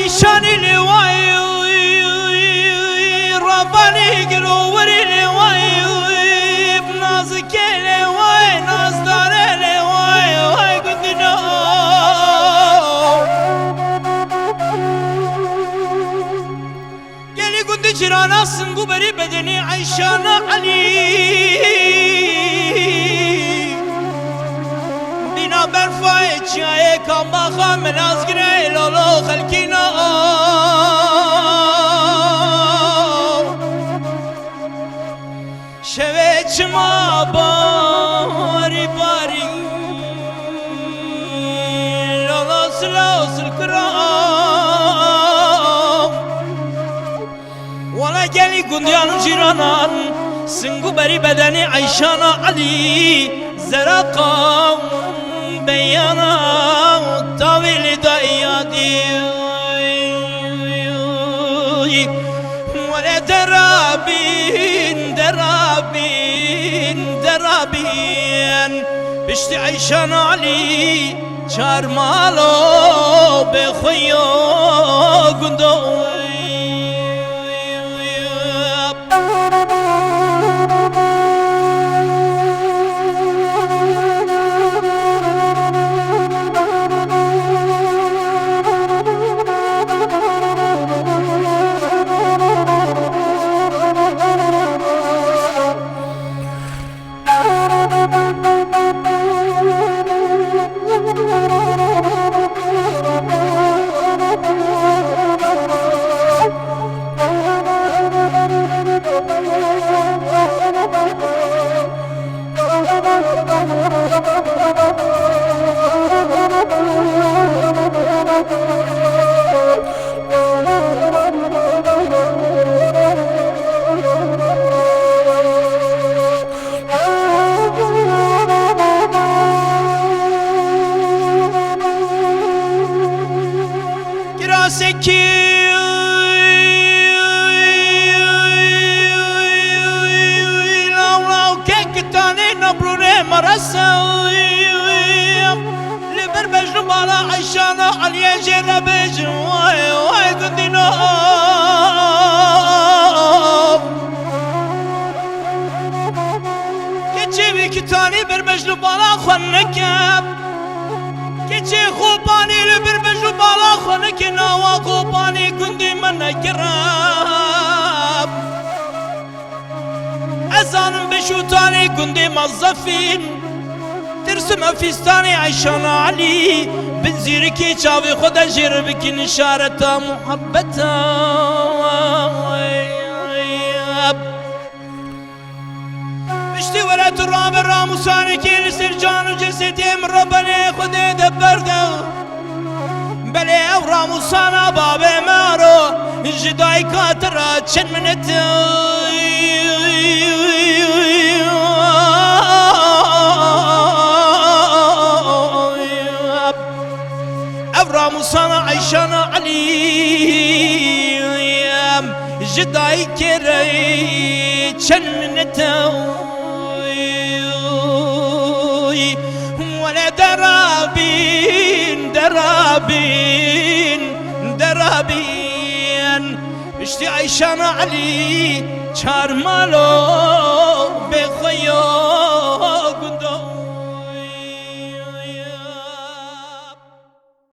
شاني لواي رباني قلوري لواي بنازك لواي ناز دار لواي واي قدنا قالي قد جرانا سنقو بري بدني عيشانا علي بنا برفاي جاي كم بخا من ازقري لولو خلقينا شويت ما باري باري لولو سلوس الكرام ولا قالي قنديان جيرانان سنقو بري بدني عيشانا علي زرقا بيانا طويل دايادي ولا درابين درابين درابين بشتي عيشان علي شار مالو بخيو قندو سكي لو كيكتاني نبروني مرسوي لبربج بالا عيشانا عليا جربج واي واي قدنا كيتشي بكتاني بربج بالا خنكب كيتشي خوباني لبربج بالا خنك نوا خوباني كندي من كراب أزانم بشوتاني كندي موظفين ترسم فيستاني عيشانا علي بنزيركي شافي خدا جربك نشارة محبتا بشتي ولا تراب الراموساني كي لسرجان وجسدي من ربني خدي دبرده بلي او راموسانا بابي مارو جداي كاترا چن منت او راموسانا عيشانا علي جداي كري چن منت ولا درابين درابين درابين بشتي عيشان علي شار مالو